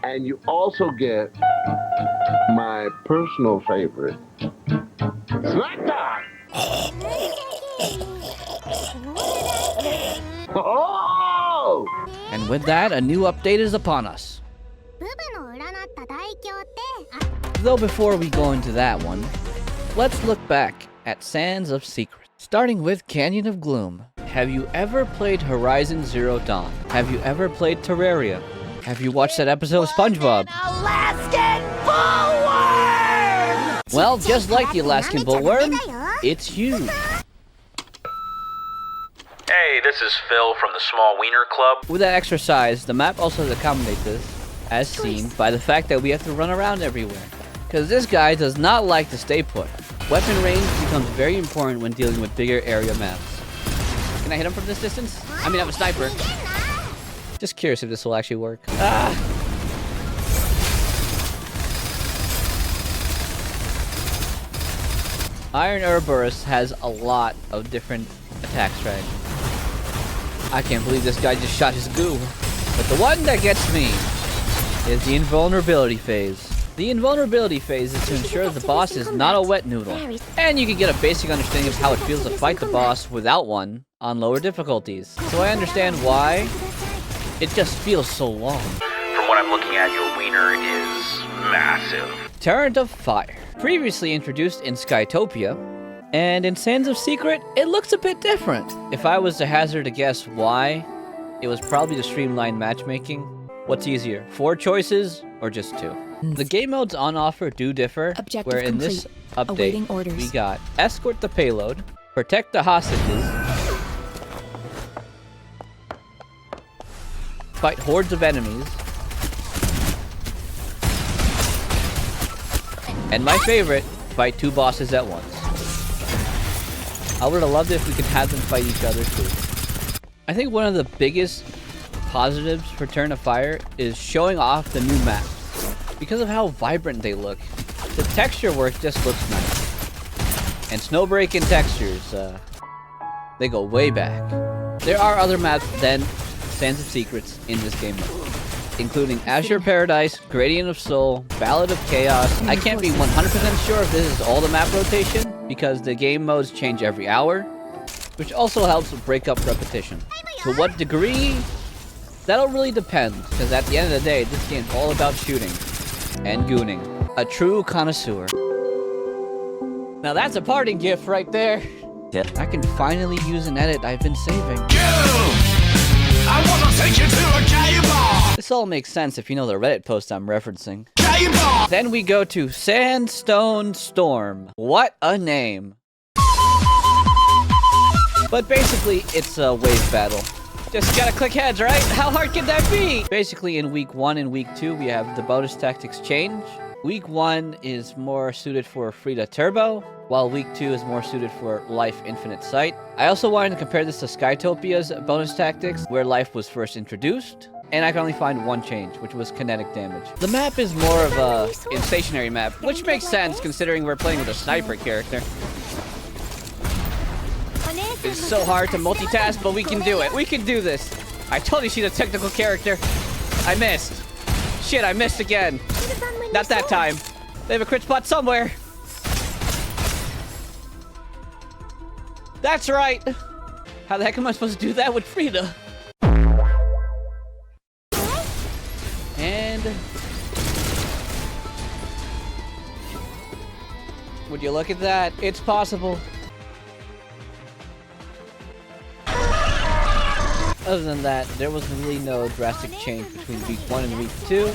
And you also get my personal favorite, snack time. Oh! And with that, a new update is upon us. Though before we go into that one, let's look back at Sands of Secret. Starting with Canyon of Gloom. Have you ever played Horizon Zero Dawn? Have you ever played Terraria? Have you watched that episode of SpongeBob? Alaskan bullworm! Well, just like the Alaskan bullworm, it's huge. Hey, this is Phil from the Small Wiener Club. With that extra size, the map also accommodates this, as seen by the fact that we have to run around everywhere. Because this guy does not like to stay put. Weapon range becomes very important when dealing with bigger area maps. Can I hit him from this distance? I mean, I'm a sniper. Just curious if this will actually work. Ah! Iron Ouroboros has a lot of different attack strategies. I can't believe this guy just shot his goo. But the one that gets me is the invulnerability phase. The invulnerability phase is to ensure the boss is not a wet noodle. And you can get a basic understanding of how it feels to fight the boss without one on lower difficulties. So I understand why it just feels so long. From what I'm looking at, your wiener is massive. Torrent of Fire. Previously introduced in Skytopia, and in Sands of Secret, it looks a bit different. If I was to hazard a guess why, it was probably the streamlined matchmaking. What's easier, 4 choices or just 2? The game modes on offer do differ, where in this update, we got Escort the Payload, Protect the Hostages, Fight hordes of enemies, and my favorite, fight 2 bosses at once. I would have loved it if we could have them fight each other too. I think one of the biggest positives for Torrent of Fire is showing off the new maps. Because of how vibrant they look, the texture work just looks nice. And snowbreaking textures, they go way back. There are other maps than Sands of Secrets in this game mode, including Azure Paradise, Gradient of Soul, Ballad of Chaos. I can't be 100% sure if this is all the map rotation, because the game modes change every hour, which also helps break up repetition. To what degree? That'll really depend, because at the end of the day, this game's all about shooting and gooning. A true connoisseur. Now that's a parting gift right there. Yeah. I can finally use an edit I've been saving. I wanna take you to a gay bar! This all makes sense if you know the Reddit post I'm referencing. Gay bar! Then we go to Sandstone Storm. What a name. But basically, it's a wave battle. Just gotta click heads, right? How hard can that be? Basically, in week 1 and week 2, we have the bonus tactics change. Week 1 is more suited for Frida Turbo, while week 2 is more suited for Life Infinite Sight. I also wanted to compare this to Skytopia's bonus tactics, where life was first introduced, and I can only find one change, which was kinetic damage. The map is more of a stationary map, which makes sense considering we're playing with a sniper character. It's so hard to multitask, but we can do it. We can do this. I told you she's a technical character. I missed. Shit, I missed again. Not that time. They have a crit spot somewhere. That's right. How the heck am I supposed to do that with Frida? And... would you look at that? It's possible. Other than that, there was really no drastic change between week 1 and week 2.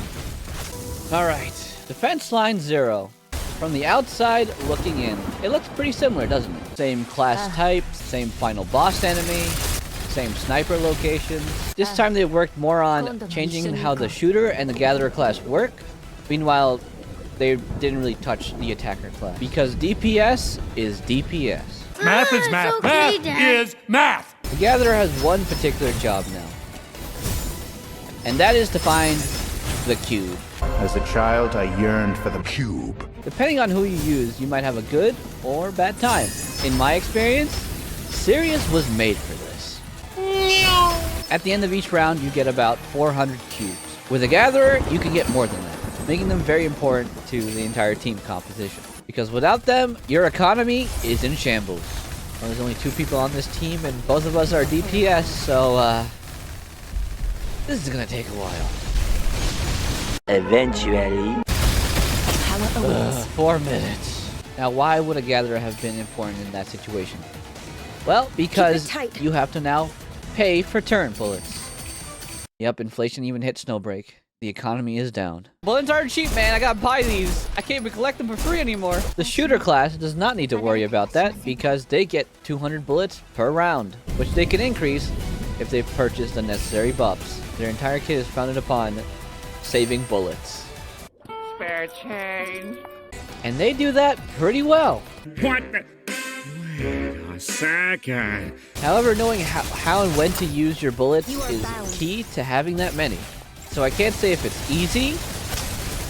Alright, defense line 0. From the outside looking in, it looks pretty similar, doesn't it? Same class type, same final boss enemy, same sniper locations. This time they worked more on changing how the shooter and the gatherer class work. Meanwhile, they didn't really touch the attacker class. Because DPS is DPS. Math is math. Okay, Math Dad. is math. The Gatherer has one particular job now, and that is to find the cube. As a child, I yearned for the cube. Depending on who you use, you might have a good or bad time. In my experience, Sirius was made for this. At the end of each round, you get about 400 cubes, With a Gatherer, you can get more than that, making them very important to the entire team composition. Because without them, your economy is in shambles. Well, there's only 2 people on this team, and both of us are DPS, so, this is gonna take a while. Eventually. 4 minutes. Now, why would a Gatherer have been important in that situation? Well, because you have to now pay for turn bullets. Yep, inflation even hit Snowbreak. The economy is down. Bullets aren't cheap, man. I gotta buy these. I can't even collect them for free anymore. The shooter class does not need to worry about that because they get 200 bullets per round, which they can increase if they've purchased the necessary buffs. Their entire kit is founded upon saving bullets. Spare change. And they do that pretty well. What the? Wait a second. However, knowing how and when to use your bullets is key to having that many. So I can't say if it's easy,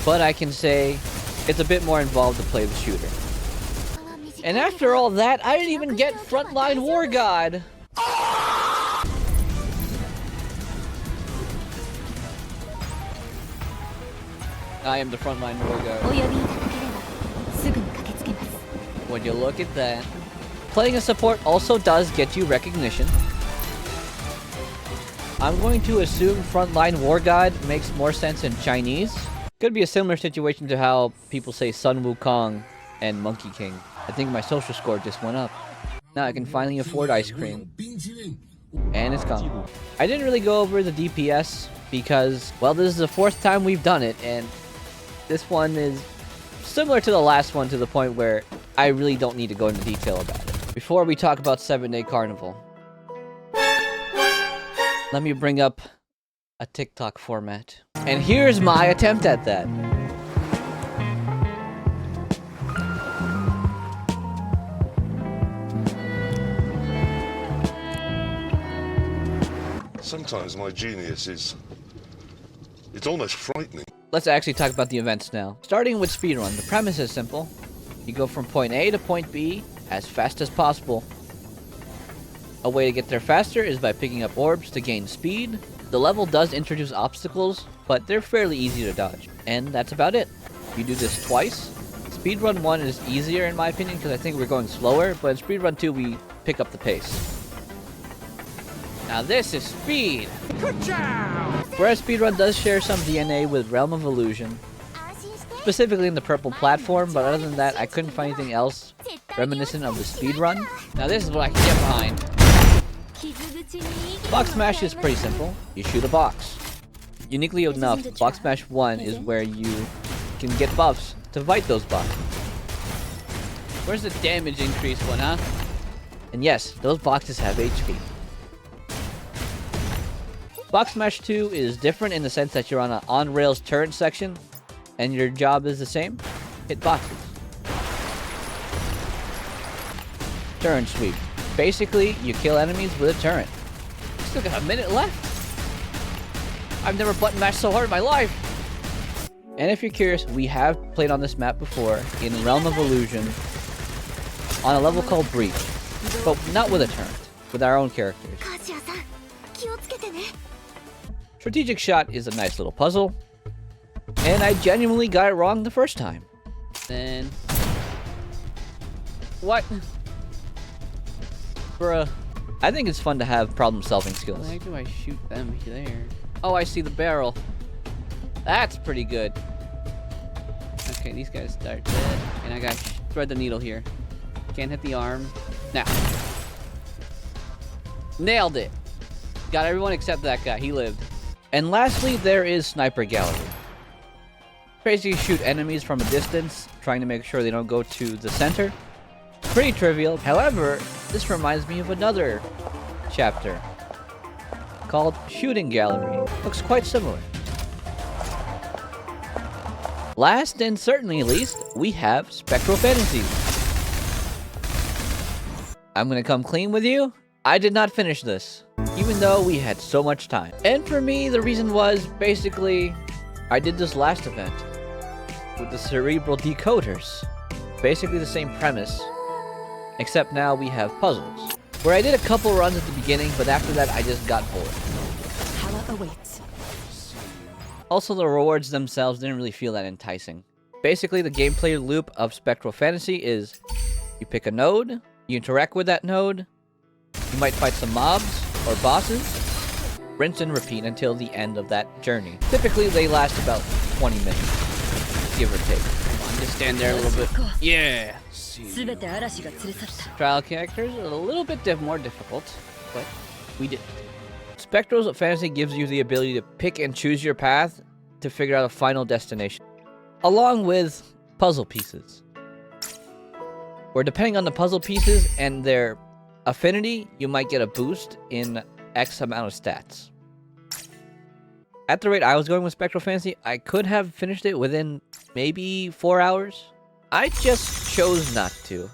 but I can say it's a bit more involved to play the shooter. And after all that, I didn't even get Frontline War God. I am the Frontline War God. Would you look at that? Playing a support also does get you recognition. I'm going to assume Frontline War God makes more sense in Chinese. Could be a similar situation to how people say Sun Wukong and Monkey King. I think my social score just went up. Now I can finally afford ice cream. And it's gone. I didn't really go over the DPS because, well, this is the 4th time we've done it, and this one is similar to the last one to the point where I really don't need to go into detail about it. Before we talk about 7-Day Carnival, let me bring up a TikTok format. And here's my attempt at that. Sometimes my genius is... it's almost frightening. Let's actually talk about the events now. Starting with speedrun, the premise is simple. You go from point A to point B as fast as possible. A way to get there faster is by picking up orbs to gain speed. The level does introduce obstacles, but they're fairly easy to dodge. And that's about it. You do this twice. Speedrun 1 is easier in my opinion because I think we're going slower, but in speedrun 2 we pick up the pace. Now this is speed! Good job! Whereas speedrun does share some DNA with Realm of Illusion, specifically in the purple platform, but other than that I couldn't find anything else reminiscent of the speedrun. Now this is what I can get behind. Box Smash is pretty simple. You shoot a box. Uniquely enough, Box Smash 1 is where you can get buffs to fight those boxes. Where's the damage increase one, huh? And yes, those boxes have HP. Box Smash 2 is different in the sense that you're on an on-rails turret section, and your job is the same. Hit boxes. Turret sweep. Basically, you kill enemies with a turret. Still got a minute left. I've never button mashed so hard in my life. And if you're curious, we have played on this map before in Realm of Illusion on a level called Breach, but not with a turret, with our own characters. Strategic Shot is a nice little puzzle, and I genuinely got it wrong the first time. Then... what? Bruh. I think it's fun to have problem-solving skills. Why do I shoot them there? Oh, I see the barrel. That's pretty good. Okay, these guys start dead, and I got thread the needle here. Can't hit the arm. Now. Nailed it. Got everyone except that guy. He lived. And lastly, there is Sniper Gallery. Basically shoot enemies from a distance, trying to make sure they don't go to the center. Pretty trivial. However, this reminds me of another chapter called Shooting Gallery. Looks quite similar. Last and certainly least, we have Spectral Fantasies. I'm gonna come clean with you. I did not finish this, even though we had so much time. And for me, the reason was basically, I did this last event with the Cerebral Decoders. Basically the same premise, except now we have puzzles. Where I did a couple runs at the beginning, but after that I just got bored. Also, the rewards themselves didn't really feel that enticing. Basically, the gameplay loop of Spectral Fantasy is you pick a node, you interact with that node, you might fight some mobs or bosses, rinse and repeat until the end of that journey. Typically, they last about 20 minutes, give or take. Come on, just stand there a little bit. Yeah! Trial characters are a little bit more difficult, but we did it. Spectral Fantasy gives you the ability to pick and choose your path to figure out a final destination, along with puzzle pieces. Where depending on the puzzle pieces and their affinity, you might get a boost in X amount of stats. At the rate I was going with Spectral Fantasy, I could have finished it within maybe 4 hours. I just chose not to,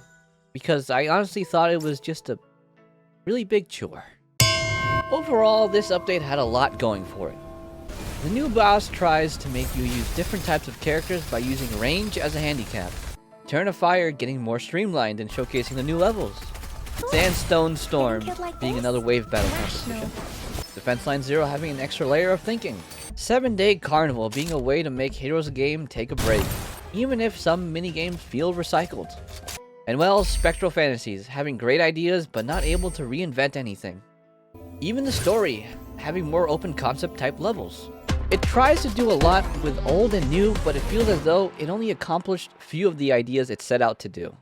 because I honestly thought it was just a really big chore. Overall, this update had a lot going for it. The new boss tries to make you use different types of characters by using range as a handicap. Torrent of Fire getting more streamlined and showcasing the new levels. Sandstone Storm being another wave battle competition. Defense Line Zero having an extra layer of thinking. 7-Day Carnival being a way to make Heroes of Game take a break, even if some minigames feel recycled. And well, Spectral Fantasies having great ideas but not able to reinvent anything. Even the story having more open concept type levels. It tries to do a lot with old and new, but it feels as though it only accomplished few of the ideas it set out to do.